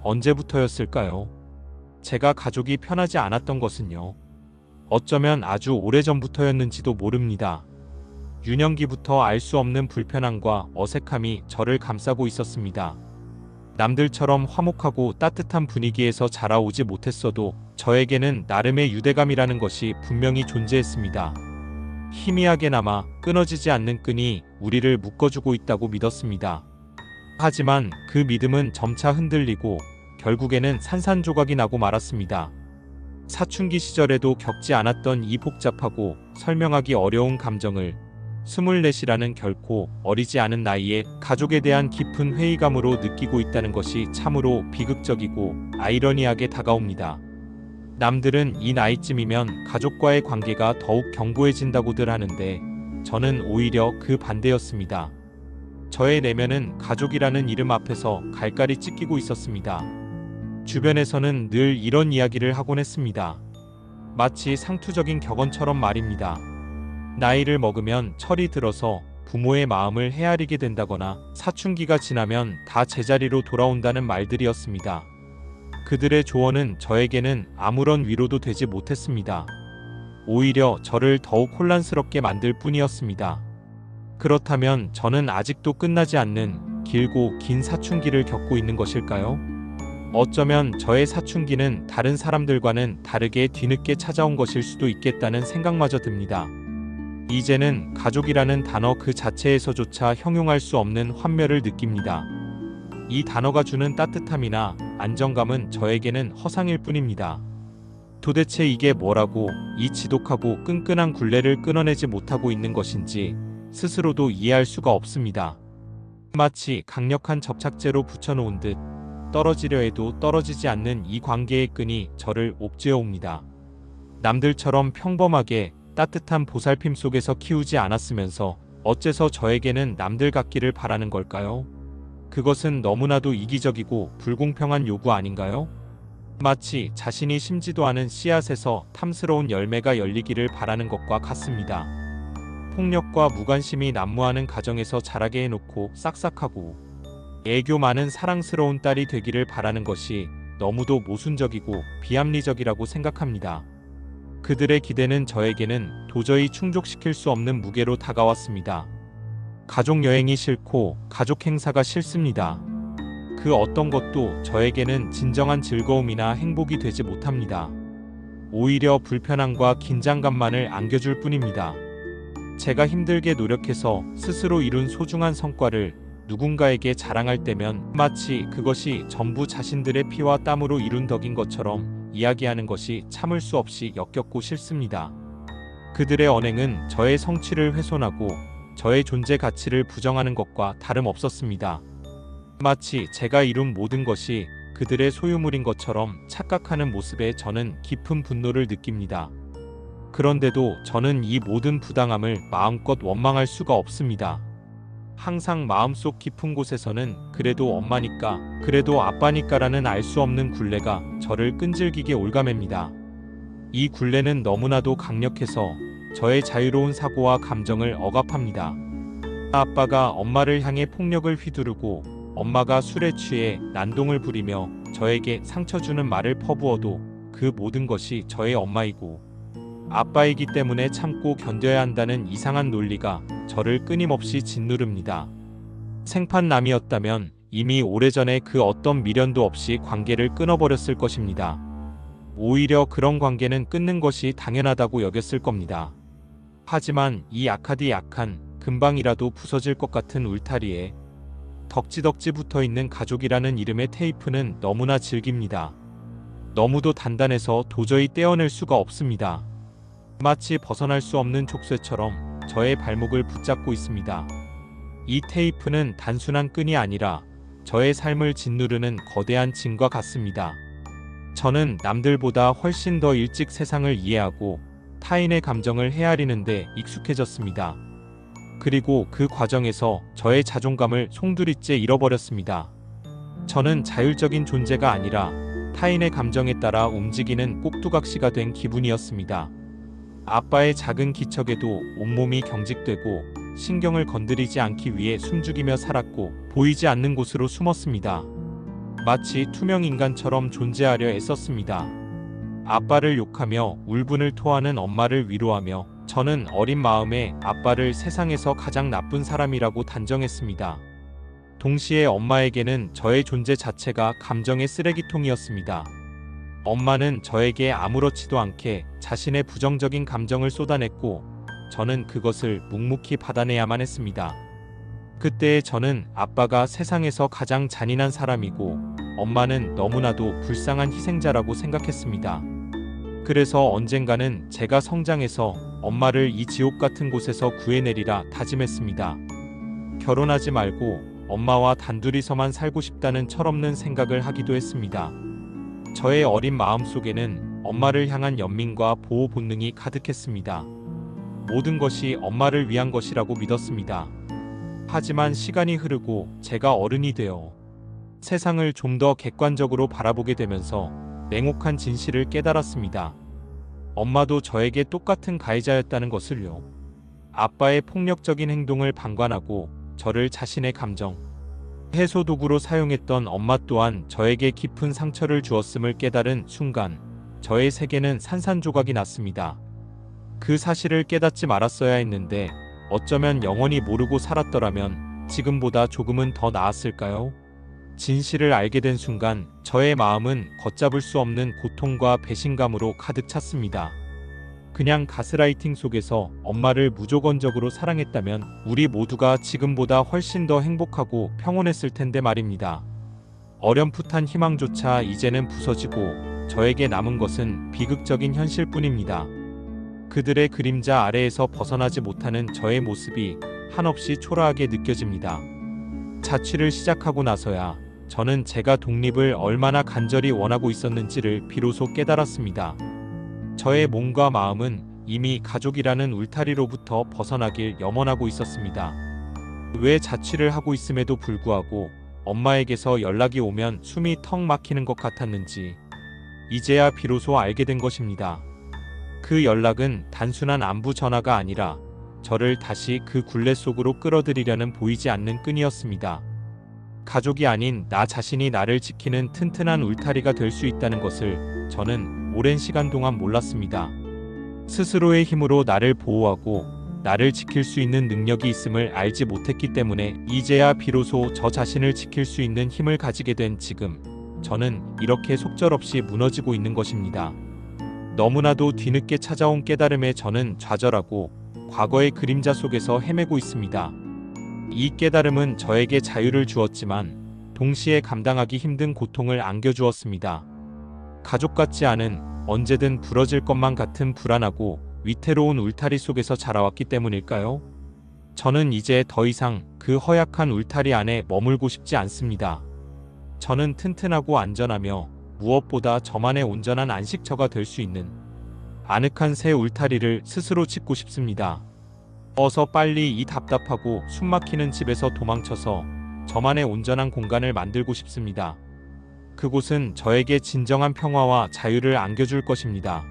언제부터였을까요? 제가 가족이 편하지 않았던 것은요. 어쩌면 아주 오래전부터였는지도 모릅니다. 유년기부터 알 수 없는 불편함과 어색함이 저를 감싸고 있었습니다. 남들처럼 화목하고 따뜻한 분위기에서 자라오지 못했어도 저에게는 나름의 유대감이라는 것이 분명히 존재했습니다. 희미하게나마 끊어지지 않는 끈이 우리를 묶어주고 있다고 믿었습니다. 하지만 그 믿음은 점차 흔들리고 결국에는 산산조각이 나고 말았습니다. 사춘기 시절에도 겪지 않았던 이 복잡하고 설명하기 어려운 감정을 24이라는 결코 어리지 않은 나이에 가족에 대한 깊은 회의감으로 느끼고 있다는 것이 참으로 비극적이고 아이러니하게 다가옵니다. 남들은 이 나이쯤이면 가족과의 관계가 더욱 견고해진다고들 하는데 저는 오히려 그 반대였습니다. 저의 내면은 가족이라는 이름 앞에서 갈갈이 찢기고 있었습니다. 주변에서는 늘 이런 이야기를 하곤 했습니다. 마치 상투적인 격언처럼 말입니다. 나이를 먹으면 철이 들어서 부모의 마음을 헤아리게 된다거나 사춘기가 지나면 다 제자리로 돌아온다는 말들이었습니다. 그들의 조언은 저에게는 아무런 위로도 되지 못했습니다. 오히려 저를 더욱 혼란스럽게 만들 뿐이었습니다. 그렇다면 저는 아직도 끝나지 않는 길고 긴 사춘기를 겪고 있는 것일까요? 어쩌면 저의 사춘기는 다른 사람들과는 다르게 뒤늦게 찾아온 것일 수도 있겠다는 생각마저 듭니다. 이제는 가족이라는 단어 그 자체에서조차 형용할 수 없는 환멸을 느낍니다. 이 단어가 주는 따뜻함이나 안정감은 저에게는 허상일 뿐입니다. 도대체 이게 뭐라고 이 지독하고 끈끈한 굴레를 끊어내지 못하고 있는 것인지 스스로도 이해할 수가 없습니다. 마치 강력한 접착제로 붙여놓은 듯 떨어지려 해도 떨어지지 않는 이 관계의 끈이 저를 옥죄어옵니다. 남들처럼 평범하게 따뜻한 보살핌 속에서 키우지 않았으면서 어째서 저에게는 남들 같기를 바라는 걸까요? 그것은 너무나도 이기적이고 불공평한 요구 아닌가요? 마치 자신이 심지도 않은 씨앗에서 탐스러운 열매가 열리기를 바라는 것과 같습니다. 폭력과 무관심이 난무하는 가정에서 자라게 해놓고 싹싹하고 애교 많은 사랑스러운 딸이 되기를 바라는 것이 너무도 모순적이고 비합리적이라고 생각합니다. 그들의 기대는 저에게는 도저히 충족시킬 수 없는 무게로 다가왔습니다. 가족 여행이 싫고 가족 행사가 싫습니다. 그 어떤 것도 저에게는 진정한 즐거움이나 행복이 되지 못합니다. 오히려 불편함과 긴장감만을 안겨줄 뿐입니다. 제가 힘들게 노력해서 스스로 이룬 소중한 성과를 누군가에게 자랑할 때면 마치 그것이 전부 자신들의 피와 땀으로 이룬 덕인 것처럼 이야기하는 것이 참을 수 없이 역겹고 싫습니다. 그들의 언행은 저의 성취를 훼손하고 저의 존재 가치를 부정하는 것과 다름없었습니다. 마치 제가 이룬 모든 것이 그들의 소유물인 것처럼 착각하는 모습에 저는 깊은 분노를 느낍니다. 그런데도 저는 이 모든 부당함을 마음껏 원망할 수가 없습니다. 항상 마음속 깊은 곳에서는 그래도 엄마니까, 그래도 아빠니까라는 알 수 없는 굴레가 저를 끈질기게 올가맵니다. 이 굴레는 너무나도 강력해서 저의 자유로운 사고와 감정을 억압합니다. 아빠가 엄마를 향해 폭력을 휘두르고 엄마가 술에 취해 난동을 부리며 저에게 상처 주는 말을 퍼부어도 그 모든 것이 저의 엄마이고 아빠이기 때문에 참고 견뎌야 한다는 이상한 논리가 저를 끊임없이 짓누릅니다. 생판남이었다면 이미 오래전에 그 어떤 미련도 없이 관계를 끊어버렸을 것입니다. 오히려 그런 관계는 끊는 것이 당연하다고 여겼을 겁니다. 하지만 이 약하디 약한, 금방이라도 부서질 것 같은 울타리에 덕지덕지 붙어있는 가족이라는 이름의 테이프는 너무나 질깁니다. 너무도 단단해서 도저히 떼어낼 수가 없습니다. 마치 벗어날 수 없는 족쇄처럼 저의 발목을 붙잡고 있습니다. 이 테이프는 단순한 끈이 아니라 저의 삶을 짓누르는 거대한 짐과 같습니다. 저는 남들보다 훨씬 더 일찍 세상을 이해하고 타인의 감정을 헤아리는데 익숙해졌습니다. 그리고 그 과정에서 저의 자존감을 송두리째 잃어버렸습니다. 저는 자율적인 존재가 아니라 타인의 감정에 따라 움직이는 꼭두각시가 된 기분이었습니다. 아빠의 작은 기척에도 온몸이 경직되고 신경을 건드리지 않기 위해 숨죽이며 살았고 보이지 않는 곳으로 숨었습니다. 마치 투명 인간처럼 존재하려 애썼습니다. 아빠를 욕하며 울분을 토하는 엄마를 위로하며 저는 어린 마음에 아빠를 세상에서 가장 나쁜 사람이라고 단정했습니다. 동시에 엄마에게는 저의 존재 자체가 감정의 쓰레기통이었습니다. 엄마는 저에게 아무렇지도 않게 자신의 부정적인 감정을 쏟아냈고 저는 그것을 묵묵히 받아내야만 했습니다. 그때 저는 아빠가 세상에서 가장 잔인한 사람이고 엄마는 너무나도 불쌍한 희생자라고 생각했습니다. 그래서 언젠가는 제가 성장해서 엄마를 이 지옥 같은 곳에서 구해내리라 다짐했습니다. 결혼하지 말고 엄마와 단둘이서만 살고 싶다는 철없는 생각을 하기도 했습니다. 저의 어린 마음속에는 엄마를 향한 연민과 보호 본능이 가득했습니다. 모든 것이 엄마를 위한 것이라고 믿었습니다. 하지만 시간이 흐르고 제가 어른이 되어 세상을 좀 더 객관적으로 바라보게 되면서 냉혹한 진실을 깨달았습니다. 엄마도 저에게 똑같은 가해자였다는 것을요. 아빠의 폭력적인 행동을 방관하고 저를 자신의 감정 해소 도구로 사용했던 엄마 또한 저에게 깊은 상처를 주었음을 깨달은 순간 저의 세계는 산산조각이 났습니다. 그 사실을 깨닫지 말았어야 했는데 어쩌면 영원히 모르고 살았더라면 지금보다 조금은 더 나았을까요? 진실을 알게 된 순간 저의 마음은 걷잡을 수 없는 고통과 배신감으로 가득 찼습니다. 그냥 가스라이팅 속에서 엄마를 무조건적으로 사랑했다면 우리 모두가 지금보다 훨씬 더 행복하고 평온했을 텐데 말입니다. 어렴풋한 희망조차 이제는 부서지고 저에게 남은 것은 비극적인 현실뿐입니다. 그들의 그림자 아래에서 벗어나지 못하는 저의 모습이 한없이 초라하게 느껴집니다. 자취를 시작하고 나서야 저는 제가 독립을 얼마나 간절히 원하고 있었는지를 비로소 깨달았습니다. 저의 몸과 마음은 이미 가족이라는 울타리로부터 벗어나길 염원하고 있었습니다. 왜 자취를 하고 있음에도 불구하고 엄마에게서 연락이 오면 숨이 턱 막히는 것 같았는지 이제야 비로소 알게 된 것입니다. 그 연락은 단순한 안부 전화가 아니라 저를 다시 그 굴레 속으로 끌어들이려는 보이지 않는 끈이었습니다. 가족이 아닌 나 자신이 나를 지키는 튼튼한 울타리가 될 수 있다는 것을 저는 오랜 시간 동안 몰랐습니다. 스스로의 힘으로 나를 보호하고 나를 지킬 수 있는 능력이 있음을 알지 못했기 때문에 이제야 비로소 저 자신을 지킬 수 있는 힘을 가지게 된 지금 저는 이렇게 속절없이 무너지고 있는 것입니다. 너무나도 뒤늦게 찾아온 깨달음에 저는 좌절하고 과거의 그림자 속에서 헤매고 있습니다. 이 깨달음은 저에게 자유를 주었지만 동시에 감당하기 힘든 고통을 안겨주었습니다. 가족 같지 않은 언제든 부러질 것만 같은 불안하고 위태로운 울타리 속에서 자라왔기 때문일까요? 저는 이제 더 이상 그 허약한 울타리 안에 머물고 싶지 않습니다. 저는 튼튼하고 안전하며 무엇보다 저만의 온전한 안식처가 될 수 있는 아늑한 새 울타리를 스스로 짓고 싶습니다. 어서 빨리 이 답답하고 숨막히는 집에서 도망쳐서 저만의 온전한 공간을 만들고 싶습니다. 그곳은 저에게 진정한 평화와 자유를 안겨줄 것입니다.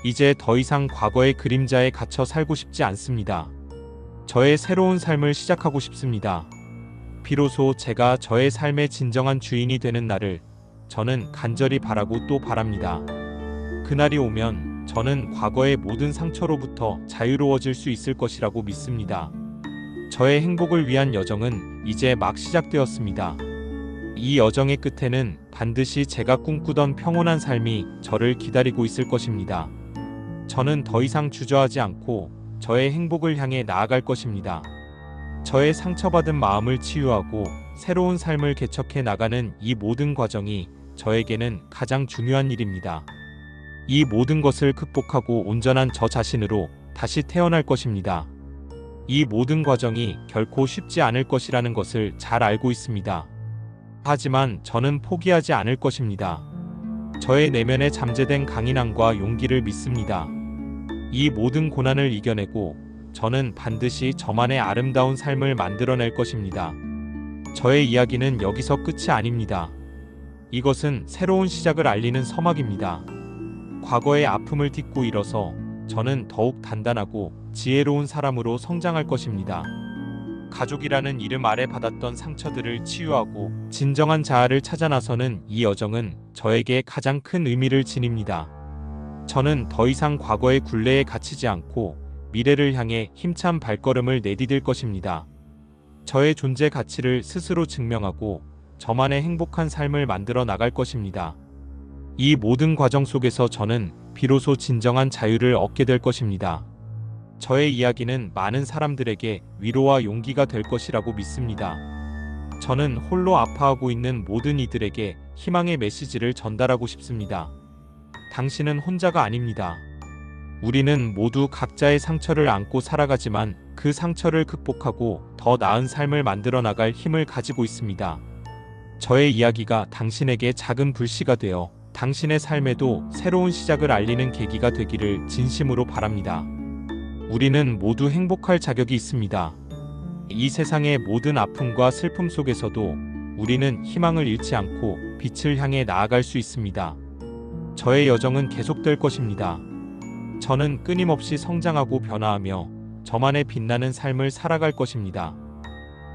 이제 더 이상 과거의 그림자에 갇혀 살고 싶지 않습니다. 저의 새로운 삶을 시작하고 싶습니다. 비로소 제가 저의 삶의 진정한 주인이 되는 날을 저는 간절히 바라고 또 바랍니다. 그날이 오면 저는 과거의 모든 상처로부터 자유로워질 수 있을 것이라고 믿습니다. 저의 행복을 위한 여정은 이제 막 시작되었습니다. 이 여정의 끝에는 반드시 제가 꿈꾸던 평온한 삶이 저를 기다리고 있을 것입니다. 저는 더 이상 주저하지 않고 저의 행복을 향해 나아갈 것입니다. 저의 상처받은 마음을 치유하고 새로운 삶을 개척해 나가는 이 모든 과정이 저에게는 가장 중요한 일입니다. 이 모든 것을 극복하고 온전한 저 자신으로 다시 태어날 것입니다. 이 모든 과정이 결코 쉽지 않을 것이라는 것을 잘 알고 있습니다. 하지만 저는 포기하지 않을 것입니다. 저의 내면에 잠재된 강인함과 용기를 믿습니다. 이 모든 고난을 이겨내고 저는 반드시 저만의 아름다운 삶을 만들어낼 것입니다. 저의 이야기는 여기서 끝이 아닙니다. 이것은 새로운 시작을 알리는 서막입니다. 과거의 아픔을 딛고 일어서 저는 더욱 단단하고 지혜로운 사람으로 성장할 것입니다. 가족이라는 이름 아래 받았던 상처들을 치유하고 진정한 자아를 찾아 나서는 이 여정은 저에게 가장 큰 의미를 지닙니다. 저는 더 이상 과거의 굴레에 갇히지 않고 미래를 향해 힘찬 발걸음을 내디딜 것입니다. 저의 존재 가치를 스스로 증명하고 저만의 행복한 삶을 만들어 나갈 것입니다. 이 모든 과정 속에서 저는 비로소 진정한 자유를 얻게 될 것입니다. 저의 이야기는 많은 사람들에게 위로와 용기가 될 것이라고 믿습니다. 저는 홀로 아파하고 있는 모든 이들에게 희망의 메시지를 전달하고 싶습니다. 당신은 혼자가 아닙니다. 우리는 모두 각자의 상처를 안고 살아가지만 그 상처를 극복하고 더 나은 삶을 만들어 나갈 힘을 가지고 있습니다. 저의 이야기가 당신에게 작은 불씨가 되어 당신의 삶에도 새로운 시작을 알리는 계기가 되기를 진심으로 바랍니다. 우리는 모두 행복할 자격이 있습니다. 이 세상의 모든 아픔과 슬픔 속에서도 우리는 희망을 잃지 않고 빛을 향해 나아갈 수 있습니다. 저의 여정은 계속될 것입니다. 저는 끊임없이 성장하고 변화하며 저만의 빛나는 삶을 살아갈 것입니다.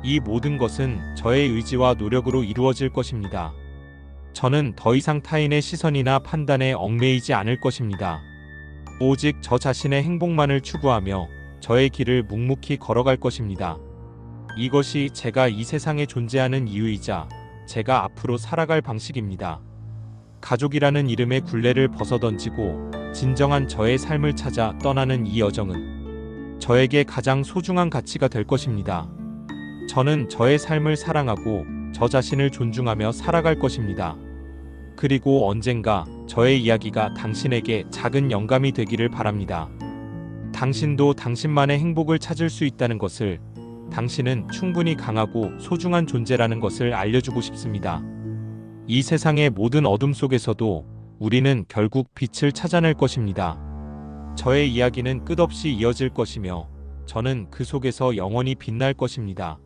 이 모든 것은 저의 의지와 노력으로 이루어질 것입니다. 저는 더 이상 타인의 시선이나 판단에 얽매이지 않을 것입니다. 오직 저 자신의 행복만을 추구하며 저의 길을 묵묵히 걸어갈 것입니다. 이것이 제가 이 세상에 존재하는 이유이자 제가 앞으로 살아갈 방식입니다. 가족이라는 이름의 굴레를 벗어던지고 진정한 저의 삶을 찾아 떠나는 이 여정은 저에게 가장 소중한 가치가 될 것입니다. 저는 저의 삶을 사랑하고 저 자신을 존중하며 살아갈 것입니다. 그리고 언젠가 저의 이야기가 당신에게 작은 영감이 되기를 바랍니다. 당신도 당신만의 행복을 찾을 수 있다는 것을, 당신은 충분히 강하고 소중한 존재라는 것을 알려주고 싶습니다. 이 세상의 모든 어둠 속에서도 우리는 결국 빛을 찾아낼 것입니다. 저의 이야기는 끝없이 이어질 것이며 저는 그 속에서 영원히 빛날 것입니다.